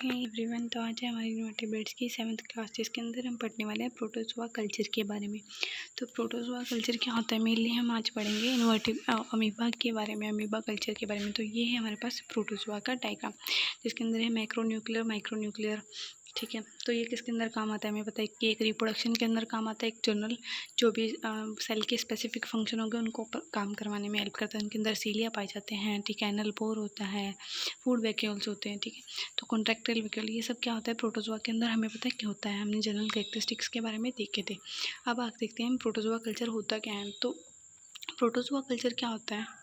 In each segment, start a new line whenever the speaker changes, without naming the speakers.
Everyone, तो आज है हमारी इनवर्टिब्रेट्स की 7th क्लास, जिसके अंदर हम पढ़ने वाले हैं प्रोटोजोआ कल्चर के बारे में। तो प्रोटोजोआ कल्चर क्या होता है, मेनली हम आज पढ़ेंगे अमीबा के बारे में, अमीबा कल्चर के बारे में। तो ये है हमारे पास प्रोटोजोआ का डायग्राम, जिसके अंदर है मैक्रोन्यूक्लियर, माइक्रोन्यूक्लियर। ठीक है, तो ये किसके अंदर काम आता है हमें पता है कि एक रिप्रोडक्शन के अंदर काम आता है, एक जनरल जो भी सेल के स्पेसिफिक फंक्शन होंगे उनको काम करवाने में हेल्प करता है। उनके अंदर सीलिया पाए जाते हैं, ठीक है, एनल पोर होता है, फूड वैक्यूल्स होते हैं, ठीक है। तो कॉन्ट्रैक्टाइल वैक्यूल, ये सब क्या होता है प्रोटोजोआ के अंदर, हमें पता है क्या होता है, हमने जनरल कैरेक्टरिस्टिक्स के बारे में देखे थे। अब आप देखते हैं प्रोटोजोआ कल्चर होता क्या है। तो प्रोटोजोआ कल्चर क्या होता है,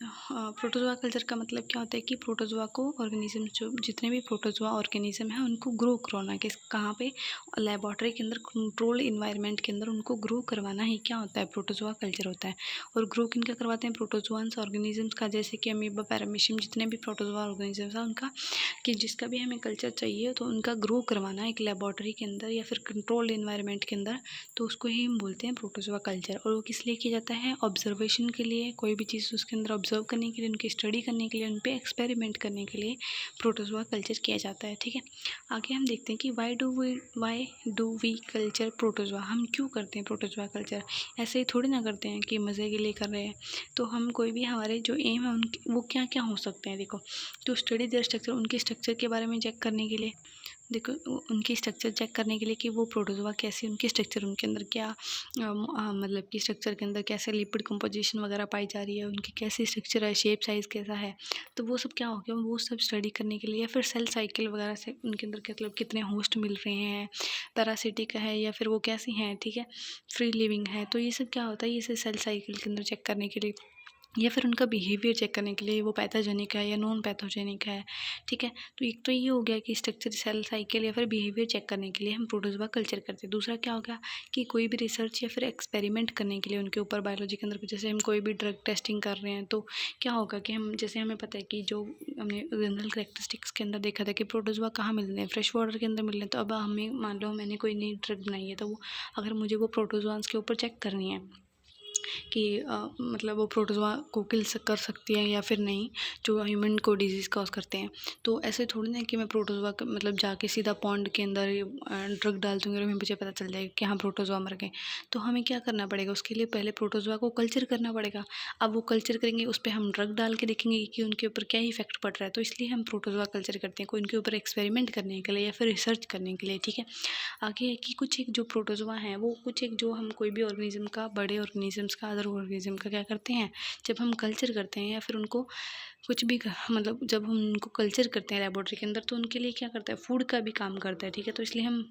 प्रोटोजोआ कल्चर का मतलब क्या होता है कि प्रोटोजोआ को ऑर्गेनिज्म, जो जितने भी प्रोटोजोआ ऑर्गेनिज्म है उनको ग्रो करवाना, किस कहाँ पे, लेबोरेटरी के अंदर, कंट्रोल इन्वायरमेंट के अंदर उनको ग्रो करवाना ही क्या होता है, प्रोटोजोआ कल्चर होता है। और ग्रो किनका करवाते हैं, प्रोटोजोआन्स ऑर्गेनिजम्स का, जैसे कि अमीबा, पैरामीशियम, जितने भी प्रोटोजोआ ऑर्गेनिजम्स हैं उनका, कि जिसका भी हमें कल्चर चाहिए तो उनका ग्रो करवाना एक लेबोरेटरी के अंदर या फिर कंट्रोल्ड इन्वायरमेंट के अंदर, तो उसको ही हम बोलते हैं प्रोटोजोआ कल्चर। और वो किस लिए किया जाता है, ऑब्जर्वेशन के लिए, कोई भी चीज़ उसके अंदर ऑब्जर्व करने के लिए, उनकी स्टडी करने के लिए, उन पर एक्सपेरिमेंट करने के लिए प्रोटोजोआ कल्चर किया जाता है। ठीक है, आगे हम देखते हैं कि why do we culture protozoa, हम क्यों करते हैं प्रोटोजोआ कल्चर। ऐसे ही थोड़ी ना करते हैं कि मज़े के लिए कर रहे हैं। तो हम कोई भी, हमारे जो एम है उनके, वो क्या क्या हो सकते हैं, देखो, तो स्टडी देयर स्ट्रक्चर, उनके स्ट्रक्चर के बारे में चेक करने के लिए, देखो उनकी स्ट्रक्चर चेक करने के लिए कि वो प्रोटोजोआ कैसे, उनकी स्ट्रक्चर, उनके अंदर क्या मतलब कि स्ट्रक्चर के अंदर कैसे लिपिड कंपोजिशन वगैरह पाई जा रही है, उनकी कैसी स्ट्रक्चर है, शेप साइज़ कैसा है, तो वो सब क्या हो गया, वो सब स्टडी करने के लिए। या फिर सेल साइकिल वगैरह से उनके अंदर मतलब कितने होस्ट मिल रहे हैं, पैरासिटिक है या फिर वो कैसी हैं, ठीक है, फ्री लिविंग है, तो ये सब क्या होता है, ये सब सेल साइकिल के अंदर चेक करने के लिए, या फिर उनका बिहेवियर चेक करने के लिए, वो पैथोजेनिक है या नॉन पैथोजेनिक है। ठीक है, तो एक तो ये हो गया कि स्ट्रक्चर, सेल साइकिल या फिर बिहेवियर चेक करने के लिए हम प्रोटोजोआ कल्चर करते हैं। दूसरा क्या हो गया कि कोई भी रिसर्च या फिर एक्सपेरिमेंट करने के लिए उनके ऊपर, बायोलॉजी के अंदर, जैसे हम कोई भी ड्रग टेस्टिंग कर रहे हैं, तो क्या होगा कि हम, जैसे हमें पता है कि जो हमने जनरल करेक्टरिस्टिक्स के अंदर देखा था कि प्रोटोजोआ कहाँ मिल रहे हैं, फ्रेश वाटर के अंदर मिल रहे हैं। तो अब हमें, मान लो मैंने कोई नई ड्रग बनाई है, तो वो अगर मुझे वो प्रोटोजोआन्स के ऊपर चेक करनी है कि मतलब वो प्रोटोजोआ को किल कर सकती है या फिर नहीं, जो ह्यूमन को डिजीज़ कॉज करते हैं। तो ऐसे थोड़ी ना कि मैं प्रोटोजोआ मतलब जाके सीधा पॉन्ड के अंदर ड्रग डाल दूँगी और मुझे पता चल जाएगा कि हाँ प्रोटोजोआ मर गए। तो हमें क्या करना पड़ेगा, उसके लिए पहले प्रोटोजोआ को कल्चर करना पड़ेगा। अब वो कल्चर करेंगे, उस पर हम ड्रग डाल के देखेंगे कि उनके ऊपर क्या इफेक्ट पड़ रहा है। तो इसलिए हम प्रोटोजोआ कल्चर करते हैं, कोई उनके ऊपर एक्सपेरिमेंट करने के लिए या फिर रिसर्च करने के लिए। ठीक है, आगे है कि कुछ एक जो प्रोटोजोआ हैं, वो कुछ एक जो हम कोई भी ऑर्गेनिज्म का, बड़े ऑर्गेनिजम्स का, अदर ऑर्गेनिज्म का क्या करते हैं, जब हम कल्चर करते हैं या फिर उनको कुछ भी मतलब जब हम उनको कल्चर करते हैं लेबोरेटरी के अंदर, तो उनके लिए क्या करता है, फूड का भी काम करता है। ठीक है, तो इसलिए हम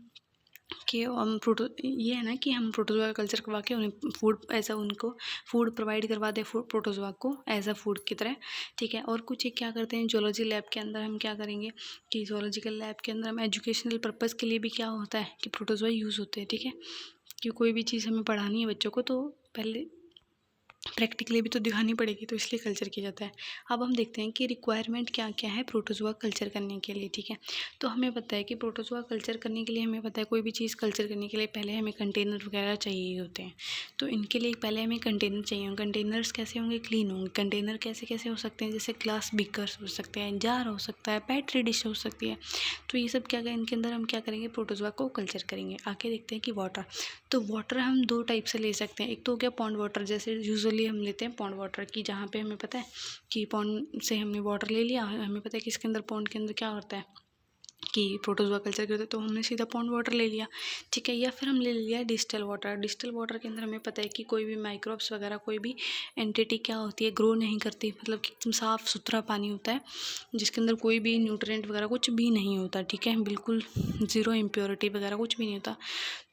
कि हम ये है ना कि हम प्रोटोजोआ कल्चर करवा के उन्हें फूड, ऐसा उनको फूड प्रोवाइड करवा दें, फूड प्रोटोजोआ को एज अ फूड की तरह। ठीक है, और कुछ एक क्या करते हैं, जूलॉजी लैब के अंदर हम क्या करेंगे कि जूलॉजिकल लैब के अंदर हम एजुकेशनल पर्पज़ के लिए भी क्या होता है कि प्रोटोजोआ यूज़ होते हैं। ठीक है, कि कोई भी चीज़ हमें पढ़ानी है बच्चों को, तो पहले प्रैक्टिकली भी तो दिखानी पड़ेगी, तो इसलिए कल्चर किया जाता है। अब हम देखते हैं कि रिक्वायरमेंट क्या क्या है प्रोटोजोआ कल्चर करने के लिए। ठीक है, तो हमें पता है कि प्रोटोजोआ कल्चर करने के लिए, हमें पता है कोई भी चीज़ कल्चर करने के लिए पहले हमें कंटेनर वगैरह चाहिए होते हैं। तो इनके लिए पहले हमें कंटेनर चाहिए होंगे। कंटेनर्स कैसे होंगे, क्लीन होंगे। कंटेनर कैसे कैसे हो सकते हैं, जैसे ग्लास बीकर्स हो सकते हैं, जार हो सकता है, पेट्री डिश हो सकती है। तो ये सब क्या, इनके अंदर हम क्या करेंगे, प्रोटोजोआ को कल्चर करेंगे। आगे देखते हैं कि वाटर, तो वाटर हम दो टाइप से ले सकते हैं। एक तो हो गया पॉन्ड वाटर, जैसे यूजुअली हम लेते हैं पॉन्ड वाटर की, जहाँ पे हमें पता है कि पॉन्ड से हमने वाटर ले लिया, हमें पता है कि इसके अंदर, पॉन्ड के अंदर क्या होता है कि प्रोटोजोआ कल्चर करते, तो हमने सीधा पॉन्ड वाटर ले लिया। ठीक है, या फिर हम ले लिया डिस्टल वाटर। डिस्टल वाटर के अंदर हमें पता है कि कोई भी माइक्रोब्स वगैरह, कोई भी एंटिटी क्या होती है, ग्रो नहीं करती, मतलब कि एकदम साफ़ सुथरा पानी होता है, जिसके अंदर कोई भी न्यूट्रिएंट वगैरह कुछ भी नहीं होता। ठीक है, बिल्कुल ज़ीरो इम्प्योरिटी वगैरह कुछ भी नहीं होता,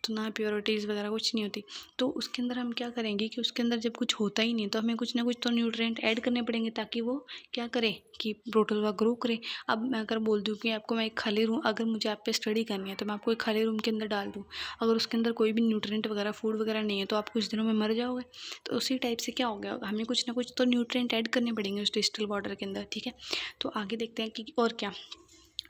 तो ना प्योरिटीज़ वगैरह कुछ नहीं होती। तो उसके अंदर हम क्या करेंगे कि उसके अंदर जब कुछ होता ही नहीं, तो हमें कुछ ना कुछ तो न्यूट्रिएंट ऐड करने पड़ेंगे, ताकि वो क्या करे कि प्रोटोजोआ ग्रो करे। अब मैं अगर बोल दूँ कि आपको मैं एक खाली रूम, अगर मुझे आप पे स्टडी करनी है, तो मैं आपको एक खाली रूम के अंदर डाल दूँ, अगर उसके अंदर कोई भी न्यूट्रिएंट वगैरह, फूड वगैरह नहीं है, तो आप कुछ दिनों में मर जाओगे। तो उसी टाइप से क्या हो गया, हमें कुछ ना कुछ तो न्यूट्रिएंट ऐड करने पड़ेंगे उस डिस्टिल वाटर के अंदर। ठीक है, तो आगे देखते हैं कि और क्या,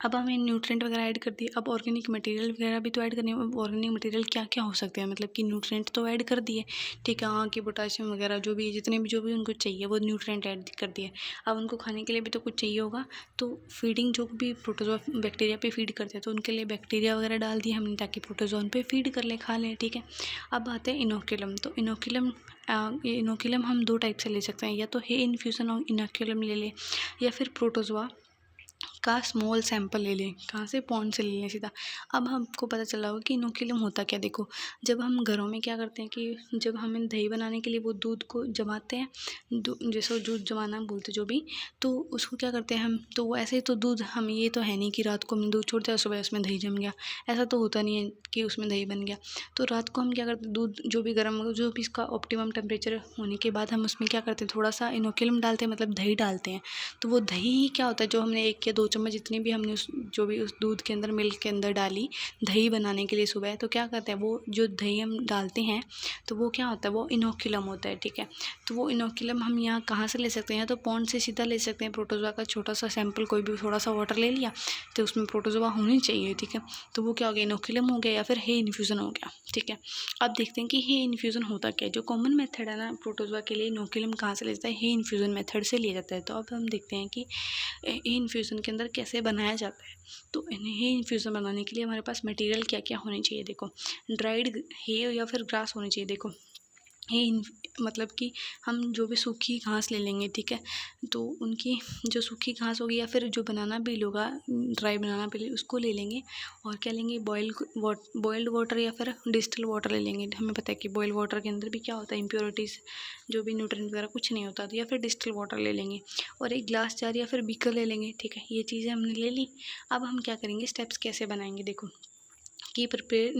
अब हमें न्यूट्रिएंट वगैरह ऐड कर दिए। अब ऑर्गेनिक मटेरियल वगैरह भी तो ऐड करनी है। ऑर्गेनिक मटेरियल क्या क्या हो सकते हैं, मतलब कि न्यूट्रिएंट तो ऐड कर दिए, ठीक है, हाँ, कि पोटाशियम वगैरह जो भी जितने भी जो भी उनको चाहिए वो न्यूट्रिएंट ऐड कर दिए। अब उनको खाने के लिए भी तो कुछ चाहिए होगा, तो फीडिंग जो भी प्रोटोजोआ बैक्टीरिया पे फीड करते हैं तो उनके लिए बैक्टीरिया वगैरह डाल दिए हमने ताकि प्रोटोजोन पे फीड कर ले, खा लें, ठीक है। अब आते हैं इनोकुलम। तो इनोकुलम ये इनोकुलम हम 2 टाइप से ले सकते हैं, या तो हे इन्फ्यूज़न ऑफ इनोकुलम ले लें या फिर प्रोटोजोआ का स्मॉल सैंपल ले लें। कहाँ से? पॉन्ड से ले लें सीधा। अब हमको पता चला होगा कि इनोकुलम होता क्या। देखो, जब हम घरों में क्या करते हैं कि जब हमें दही बनाने के लिए वो दूध को जमाते हैं, जैसे दूध जमाना बोलते जो भी, तो उसको क्या करते हैं हम, तो वो ऐसे ही तो दूध, हम ये तो है नहीं कि रात को हमने दूध छोड़ दिया सुबह उसमें दही जम गया, ऐसा तो होता नहीं है कि उसमें दही बन गया। तो रात को हम क्या करते हैं, दूध जो भी गर्म हो, जो भी इसका ऑप्टिमम टेम्परेचर होने के बाद हम उसमें क्या करते हैं, थोड़ा सा इनोकुलम डालते हैं, मतलब दही डालते हैं। तो वो दही क्या होता है, जो हमने 1 या 2 चम्मच जितनी भी हमने उस जो भी उस दूध के अंदर, मिल्क के अंदर डाली दही बनाने के लिए सुबह, तो क्या करते हैं, वो जो दही हम डालते हैं तो वो क्या होता है, वो इनोकुलम होता है, ठीक है। तो वो इनोकुलम हम यहाँ कहाँ से ले सकते हैं, या तो पॉन्ड से सीधा ले सकते हैं। प्रोटोजोआ का छोटा सा सैंपल, कोई भी थोड़ा सा वाटर ले लिया, तो उसमें प्रोटोजोआ होनी चाहिए, ठीक है। तो वो क्या हो गया, इनोकुलम हो गया या फिर हे इन्फ्यूज़न हो गया, ठीक है। अब देखते हैं कि हे इन्फ्यूज़न होता क्या है। जो कॉमन मेथड है ना प्रोटोजोआ के लिए, इनोकुलम कहाँ से ले जाता है, हे इन्फ्यूज़न मेथड से लिया जाता है। तो अब हम देखते हैं कि हे इन्फ्यूज़न के अंदर कैसे बनाया जाता है। तो हे इन्फ्यूज़न बनाने के लिए हमारे पास मटेरियल क्या क्या होने चाहिए। देखो, ड्राइड हे या फिर ग्रास होनी चाहिए। देखो, ये मतलब कि हम जो भी सूखी घास ले लेंगे, ठीक है, तो उनकी जो सूखी घास होगी या फिर जो बनाना पील होगा, ड्राई बनाना पील, उसको ले लेंगे। और क्या लेंगे, बॉइल्ड वाटर या फिर डिस्टिल वाटर ले लेंगे। हमें पता है कि बॉइल्ड वाटर के अंदर भी क्या होता है, इम्प्योरिटीज़ जो भी न्यूट्रिएंट वगैरह कुछ नहीं होता, तो या फिर डिस्टिल वाटर ले लेंगे। और एक ग्लास जार या फिर बीकर ले लेंगे, ठीक है। ये चीज़ें हमने ले ली। अब हम क्या करेंगे, स्टेप्स कैसे बनाएंगे। देखो, कि प्रिपेयर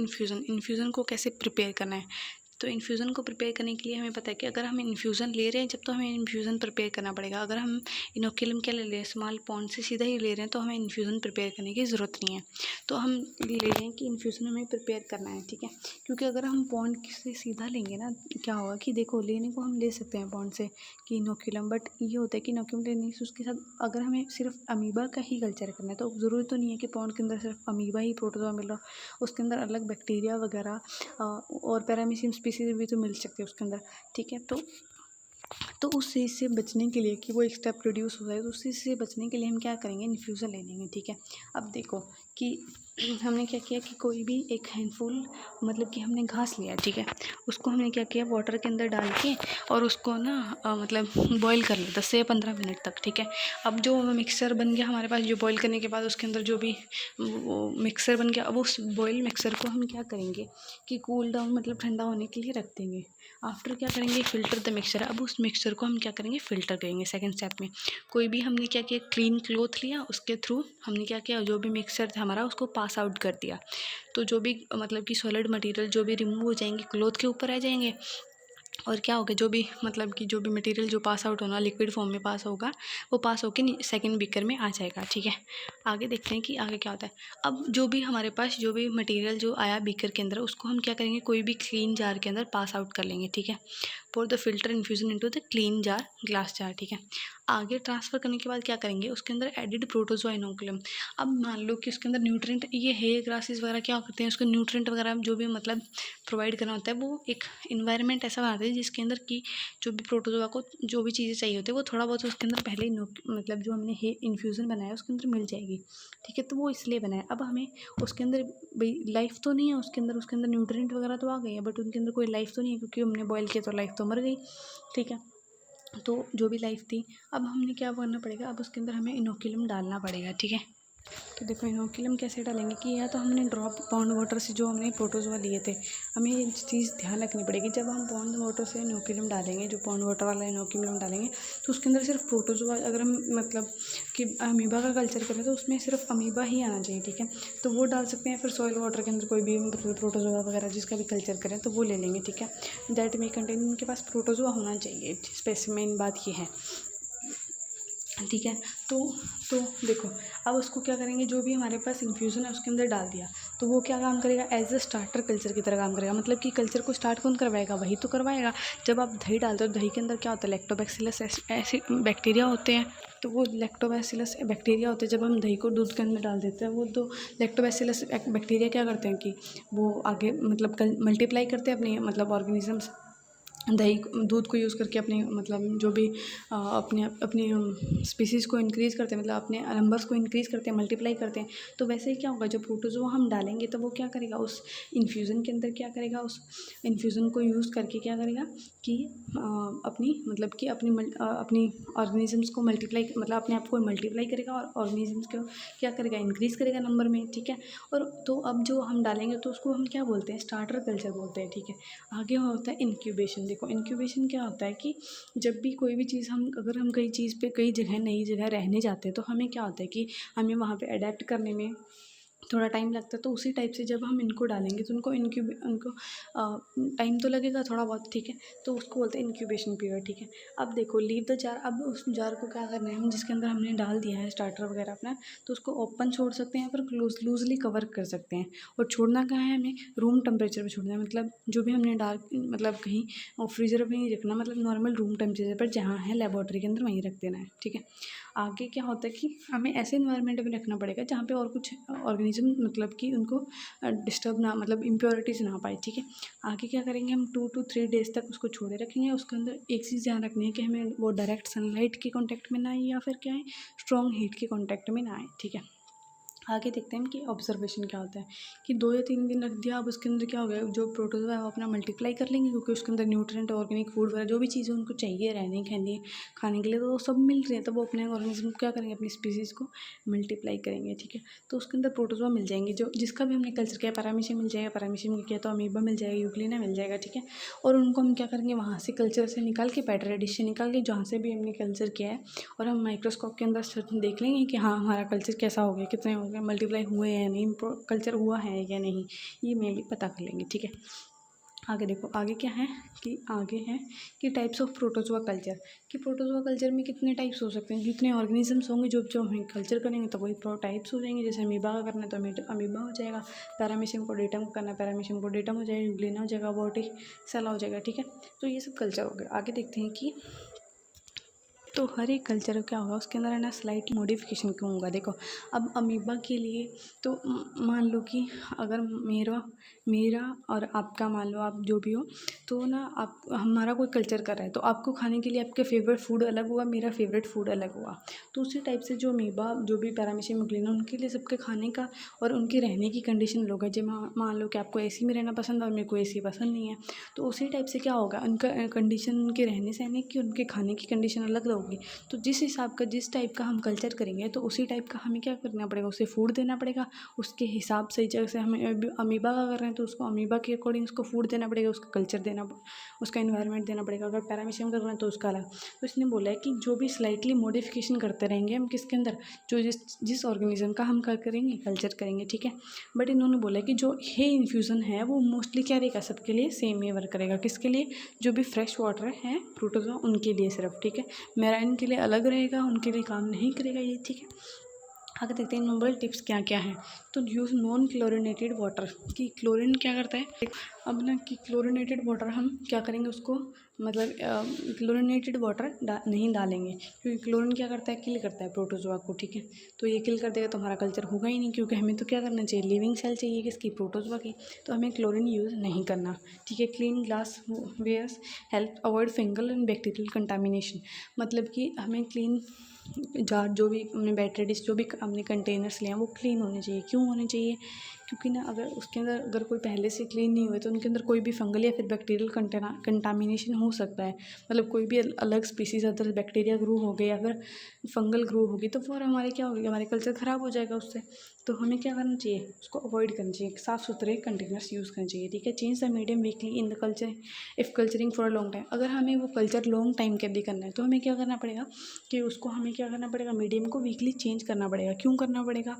इन्फ्यूज़न को कैसे प्रिपेयर करना है। तो इन्फ्यूज़न को प्रिपेयर करने के लिए हमें पता है कि अगर हम इन्फ्यूज़न ले रहे हैं जब, तो हमें इन्फ्यूज़न प्रिपेयर करना पड़ेगा। अगर हम इनोकुलम क्या ले रहे हैं, स्मॉल पॉन्ड से सीधा ही ले रहे हैं, तो हमें इन्फ्यूज़न प्रिपेयर करने की ज़रूरत नहीं है। तो हम ले रहे हैं कि इन्फ्यूज़न हमें प्रिपेयर करना है, ठीक है। क्योंकि अगर हम पॉन्ड से सीधा लेंगे ना, क्या होगा कि देखो, लेने को हम ले सकते हैं पॉन्ड से कि इनोकुलम, बट ये होता है कि इनोकुलम लेने से उसके साथ अगर हमें सिर्फ अमीबा का ही कल्चर करना है, तो ज़रूरी तो नहीं है कि पॉन्ड के अंदर सिर्फ अमीबा ही प्रोटोजोआ मिल रहा, उसके अंदर अलग बैक्टीरिया वगैरह और पैरामीशियम स्पीसीज भी तो मिल सकते हैं उसके अंदर, ठीक है। तो उस चीज़ से बचने के लिए कि वो एक स्टेप प्रोड्यूस हो जाए, तो उस चीज़ से बचने के लिए हम क्या करेंगे, इन्फ्यूज़न ले लेंगे, ठीक है। अब देखो कि हमने क्या किया कि कोई भी एक हैंडफुल, मतलब कि हमने घास लिया, ठीक है, उसको हमने क्या किया, वाटर के अंदर डाल के और उसको ना मतलब बॉईल कर लिया 10 से 15 मिनट तक, ठीक है। अब जो मिक्सर बन गया हमारे पास, जो बॉईल करने के बाद उसके अंदर जो भी वो मिक्सर बन गया, अब उस बॉयल मिक्सर को हम क्या करेंगे कि कूल डाउन, मतलब ठंडा होने के लिए रख देंगे। आफ्टर क्या करेंगे, फ़िल्टर द मिक्सचर। अब उस मिक्सचर को हम क्या करेंगे, फ़िल्टर करेंगे। सेकंड स्टेप में कोई भी हमने क्या किया, क्लीन क्लॉथ लिया, उसके थ्रू हमने क्या किया, जो भी मिक्सचर था हमारा उसको पास आउट कर दिया। तो जो भी मतलब कि सॉलिड मटेरियल जो भी रिमूव हो जाएंगे, क्लॉथ के ऊपर आ जाएंगे। और क्या होगा, जो भी मतलब कि जो भी मटेरियल जो पास आउट होना, लिक्विड फॉर्म में पास होगा, वो पास होकर सेकंड बीकर में आ जाएगा, ठीक है। आगे देखते हैं कि आगे क्या होता है। अब जो भी हमारे पास जो भी मटेरियल जो आया बीकर के अंदर, उसको हम क्या करेंगे, कोई भी क्लीन जार के अंदर पास आउट कर लेंगे, ठीक है। Pour the filter infusion into the clean jar, glass jar, ठीक है। आगे ट्रांसफ़र करने के बाद क्या करेंगे, उसके अंदर एडिड प्रोटोजोआ इनोकुलम। अब मान लो कि उसके अंदर न्यूट्रिएंट, ये हेयर ग्रासेस वगैरह क्या करते हैं, उसको न्यूट्रिएंट वगैरह जो भी मतलब प्रोवाइड करना होता है, वो एक इन्वायरमेंट ऐसा बनाते हैं जिसके अंदर की जो भी प्रोटोजोआ को जो भी चीज़ें चाहिए होती है, वो थोड़ा बहुत उसके अंदर पहले ही मतलब जो हमने हे इन्फ्यूज़न बनाया उसके अंदर मिल जाएगी, ठीक है। तो वो इसलिए बनाया। अब हमें उसके अंदर भाई लाइफ तो नहीं है उसके अंदर न्यूट्रिएंट वगैरह तो आ गई है, बट उनके अंदर कोई लाइफ तो नहीं है, क्योंकि हमने बॉयल किया तो लाइफ तो मर गई, ठीक है। तो जो भी लाइफ थी, अब हमने क्या करना पड़ेगा, अब उसके अंदर हमें इनोकुलम डालना पड़ेगा, ठीक है। तो देखो, इनोकुलम कैसे डालेंगे कि या तो हमने ड्रॉप पॉन्ड वाटर से जो हमने प्रोटोजोआ लिए थे, हमें ये चीज़ ध्यान रखनी पड़ेगी। जब हम पॉन्ड वाटर से इनोकुलम डालेंगे, जो पॉन्ड वाटर वाला इनोकुलम डालेंगे, तो उसके अंदर सिर्फ प्रोटोजोआ, अगर हम मतलब कि अमीबा का कल्चर करें तो उसमें सिर्फ अमीबा ही आना चाहिए, ठीक है। तो वो डाल सकते हैं। फिर सॉइल वाटर के अंदर कोई भी प्रोटोजोआ वगैरह जिसका भी कल्चर करें तो वो ले लेंगे, ठीक है। दैट में कंटेन, उनके पास प्रोटोजोआ होना चाहिए, स्पेसिमेन बात ये है। ठीक है। तो तो देखो, अब उसको क्या करेंगे, जो भी हमारे पास इन्फ्यूज़न है उसके अंदर डाल दिया, तो वो क्या काम करेगा, एज अ स्टार्टर कल्चर की तरह काम करेगा। मतलब कि कल्चर को स्टार्ट कौन करवाएगा, वही तो करवाएगा। जब आप दही डालते हो, दही के अंदर क्या होता है, लैक्टोबैसिलस ऐसे बैक्टीरिया होते हैं। तो वो लैक्टोबैसिलस बैक्टीरिया होते हैं, जब हम दही को दूध के अंदर डाल देते हैं, वो तो लैक्टोबैसिलस बैक्टीरिया क्या करते हैं कि वो आगे मतलब मल्टीप्लाई करते हैं अपनी मतलब ऑर्गेनिजम्स, दही दूध को यूज़ करके अपने मतलब जो भी अपने अपनी स्पीसीज़ को इंक्रीज़ करते हैं, मतलब अपने नंबर्स को इंक्रीज़ करते हैं, मल्टीप्लाई करते हैं। तो वैसे ही क्या होगा, जब प्रोटोज़ोआ हम डालेंगे तो वो क्या करेगा, उस इन्फ्यूज़न के अंदर क्या करेगा, उस इन्फ्यूज़न को यूज़ करके क्या करेगा कि अपनी मतलब कि अपनी ऑर्गेनिजम्स को मल्टीप्लाई मतलब अपने आप को मल्टीप्लाई करेगा और ऑर्गेनिजम्स को क्या करेगा, इंक्रीज़ करेगा नंबर में। ठीक है। और तो अब जो हम डालेंगे तो उसको हम क्या बोलते हैं, स्टार्टर कल्चर बोलते हैं। ठीक है। आगे होता है इंक्यूबेशन। देखो इंक्यूबेशन क्या होता है कि जब भी कोई भी चीज़ हम अगर हम कई चीज़ पे कई जगह नई जगह रहने जाते हैं तो हमें क्या होता है कि हमें वहाँ पे अडेप्ट करने में थोड़ा टाइम लगता है। तो उसी टाइप से जब हम इनको डालेंगे तो उनको टाइम तो लगेगा थोड़ा बहुत। ठीक है। तो उसको बोलते हैं इंक्यूबेशन पीरियड। ठीक है। अब देखो लीव द जार, अब उस जार को क्या करना है, हम जिसके अंदर हमने डाल दिया है स्टार्टर वगैरह अपना, तो उसको ओपन छोड़ सकते हैं या फिर लूजली कवर कर सकते हैं। और छोड़ना कहाँ है, हमें रूम टेम्परेचर पर छोड़ना है। मतलब जो भी हमने डाल मतलब कहीं फ्रीजर में नहीं रखना, मतलब नॉर्मल रूम टेम्परेचर पर जहाँ है लेबॉर्ट्री के अंदर वहीं रख देना है। ठीक है। आगे क्या होता है कि हमें ऐसे इन्वायरमेंट में रखना पड़ेगा जहाँ पे और कुछ ऑर्गेनिज्म मतलब कि उनको डिस्टर्ब ना मतलब इम्प्योरिटीज़ ना पाए। ठीक है। आगे क्या करेंगे, हम 2 to 3 डेज़ तक उसको छोड़े रखेंगे। उसके अंदर एक चीज़ ध्यान रखनी है कि हमें वो डायरेक्ट सनलाइट के कॉन्टैक्ट में ना आए या फिर क्या है, स्ट्रॉन्ग हीट के कॉन्टैक्ट में ना आए। ठीक है। आगे देखते हैं कि ऑब्जर्वेशन क्या होता है कि 2 या 3 दिन रख दिया। अब उसके अंदर क्या हो गया, जो प्रोटोजोआ है वो अपना मल्टीप्लाई कर लेंगे, क्योंकि उसके अंदर न्यूट्रिएंट ऑर्गेनिक फूड वगैरह जो भी चीज़ें उनको चाहिए रहने खाने के लिए, तो वो सब मिल रही है। तो वो अपने ऑर्गेनिज्म को क्या करेंगे, अपनी स्पीसीज़ को मल्टीप्लाई करेंगे। ठीक है। तो उसके अंदर प्रोटोजोआ मिल जाएंगे, जो जिसका भी हमने कल्चर किया, पैरामीशियम मिल जाएगा, पैरामीशियम का किया तो अमीबा मिल जाएगा, यूग्लिना मिल जाएगा। ठीक है। और उनको हम क्या करेंगे, वहाँ से कल्चर से निकाल के पेटरी डिश से निकाल के जहाँ से भी हमने कल्चर किया है, और हम माइक्रोस्कोप के अंदर देख लेंगे कि हाँ हमारा कल्चर कैसा हो गया, कितने हो गए, मल्टीप्लाई हुए हैं नहीं, कल्चर हुआ है या नहीं, ये मैं भी पता कर लेंगे। ठीक है। आगे देखो, आगे क्या है कि आगे है कि टाइप्स ऑफ प्रोटोजोआ कल्चर, कि प्रोटोजोआ कल्चर में कितने टाइप्स हो सकते हैं, जितने ऑर्गेनिजम्स होंगे जो जो हम कल्चर करेंगे तो वही टाइप्स हो जाएंगे। जैसे अमीबा का करना है तो अमीबा हो जाएगा, पैरामीशियम को डेटम का करना है पैरामीशियम को डेटम हो जाएगा, यूग्लिना हो जाएगा, वोर्टिसेला हो जाएगा। ठीक है। तो ये सब कल्चर हो गया। आगे देखते हैं कि तो हर एक कल्चर क्या होगा, उसके अंदर है ना स्लाइट मॉडिफिकेशन क्यों होगा। देखो अब अमीबा के लिए तो मान लो कि अगर मेरा मेरा और आपका मान लो आप जो भी हो, तो ना आप हमारा कोई कल्चर कर रहा है तो आपको खाने के लिए आपके फेवरेट फूड अलग हुआ, मेरा फेवरेट फूड अलग हुआ। तो उसी टाइप से जो अमीबा जो भी पैरामीशियम यूग्लिना उनके लिए सबके खाने का और उनके रहने की कंडीशन अलग है। जब मान लो कि आपको एसी में रहना पसंद है और मेरे को एसी पसंद नहीं है, तो उसी टाइप से क्या होगा, उनका कंडीशन उनके रहने सहने की उनके खाने की कंडीशन अलग होगी। तो जिस हिसाब का जिस टाइप का हम कल्चर करेंगे तो उसी टाइप का हमें क्या करना पड़ेगा, उसे फूड देना पड़ेगा उसके हिसाब से। जैसे हमें अमीबा का कर रहे हैं तो उसको अमीबा के अकॉर्डिंग उसको फूड देना पड़ेगा, उसका कल्चर देना, उसका इन्वायरमेंट देना पड़ेगा। अगर पैरामीशियम कर रहे हैं तो उसका अलग। तो इसने बोला है कि जो भी स्लाइटली मॉडिफिकेशन करते रहेंगे हम किसके अंदर, जो जिस जिस ऑर्गेनिज्म का हम करेंगे कल्चर करेंगे। ठीक है। बट इन्होंने बोला कि जो हे इन्फ्यूज़न है वो मोस्टली क्या रहेगा, सबके लिए सेम ही वर्क करेगा। किसके लिए, जो भी फ्रेश वाटर है प्रोटोजोआ उनके लिए सिर्फ। ठीक है। मेराइन के लिए अलग रहेगा, उनके लिए काम नहीं करेगा ये। ठीक है। आगे देखते हैं नोबल टिप्स क्या क्या है। तो यूज़ नॉन क्लोरिनेटेड वाटर, कि क्लोरीन क्या करता है, अब ना कि क्लोरिनेटेड वाटर हम क्या करेंगे उसको मतलब क्लोरिनेटेड वाटर नहीं डालेंगे, क्योंकि क्लोरीन क्या करता है, किल करता है प्रोटोजोआ को। ठीक है। तो ये किल कर देगा तो हमारा कल्चर होगा ही नहीं, क्योंकि हमें तो क्या करना चाहिए, लिविंग सेल चाहिए किसकी, प्रोटोजोआ की। तो हमें क्लोरीन यूज़ नहीं करना। ठीक है। Clean glass wares help avoid fungal and bacterial contamination, मतलब कि हमें क्लीन जार जो भी हमने बैटरी डिश जो भी हमने कंटेनर्स लिए हैं वो क्लीन होने चाहिए। क्यों होने चाहिए, क्योंकि ना अगर उसके अंदर अगर कोई पहले से क्लीन नहीं हुए तो उनके अंदर कोई भी फंगल या फिर बैक्टीरियल कंटामिनेशन हो सकता है। मतलब कोई भी अलग स्पीसीज अदर बैक्टीरिया ग्रो हो गए या फिर फंगल ग्रो होगी तो फिर हमारे क्या होगी, हमारे कल्चर ख़राब हो जाएगा उससे। तो हमें क्या करना चाहिए, उसको अवॉइड करना चाहिए, साफ़ सुथरे कंटेनर्स यूज़ करना चाहिए। ठीक है। Change the medium weekly in the culture if culturing for a long time, अगर हमें वो कल्चर लॉन्ग टाइम के लिए करना है तो हमें क्या करना पड़ेगा कि उसको हमें क्या करना पड़ेगा, मीडियम को वीकली चेंज करना पड़ेगा। क्यों करना पड़ेगा,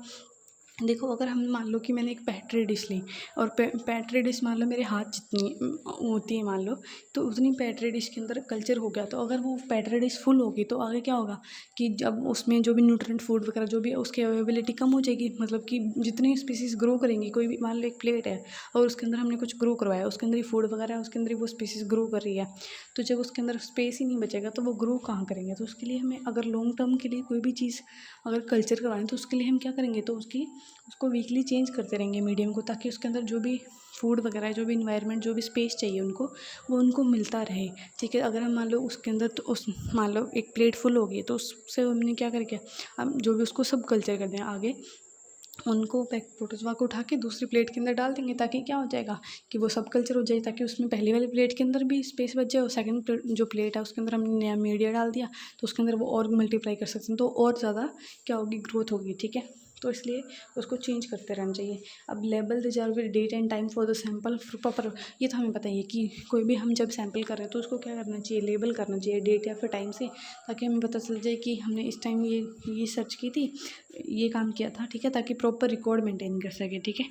देखो, अगर हम मान लो कि मैंने एक पेट्री डिश ली और पेट्री डिश मान लो मेरे हाथ जितनी होती है मान लो, तो उतनी पेट्री डिश के अंदर कल्चर हो गया, तो अगर वो पेट्री डिश फुल होगी तो आगे क्या होगा कि जब उसमें जो भी न्यूट्रिएंट फूड वगैरह जो भी है उसकी अवेलेबिलिटी कम हो जाएगी। मतलब कि जितनी स्पीसीज़ ग्रो करेंगी, कोई भी मान लो एक प्लेट है और उसके अंदर हमने कुछ ग्रो करवाया, उसके अंदर ही फूड वगैरह है, उसके अंदर ही वो स्पीसीज़ ग्रो कर रही है, तो जब उसके अंदर स्पेस ही नहीं बचेगा तो वो ग्रो कहाँ करेंगे। तो उसके लिए हमें अगर लॉन्ग टर्म के लिए कोई भी चीज़ अगर कल्चर करवाएं तो उसके लिए हम क्या करेंगे, तो उसको वीकली चेंज करते रहेंगे मीडियम को, ताकि उसके अंदर जो भी फूड वगैरह है, जो भी इन्वायरमेंट, जो भी स्पेस चाहिए उनको, वो उनको मिलता रहे। ठीक है, अगर हम मान लो उसके अंदर तो उस मान लो एक प्लेट फुल हो गई तो उससे हमने क्या करके हम जो भी उसको सब कल्चर कर दें आगे, उनको प्रोटोजोआ को उठा के दूसरी प्लेट के अंदर डाल देंगे, ताकि क्या हो जाएगा कि वो सब कल्चर हो जाए, ताकि उसमें पहली वाली प्लेट के अंदर भी स्पेस बच जाए और सेकंड जो प्लेट है उसके अंदर हमने नया मीडिया डाल दिया तो उसके अंदर वो और मल्टीप्लाई कर सकते हैं, तो और ज़्यादा क्या होगी, ग्रोथ होगी। ठीक है, तो इसलिए उसको चेंज करते रहना चाहिए। अब label reserve date and time for the sample proper, ये तो हमें पता ही है कि कोई भी हम जब सैंपल कर रहे हैं तो उसको क्या करना चाहिए, लेबल करना चाहिए डेट या फिर टाइम से, ताकि हमें पता चल जाए कि हमने इस टाइम ये सर्च की थी, ये काम किया था। ठीक है, ताकि प्रॉपर रिकॉर्ड मेंटेन कर सके। ठीक है।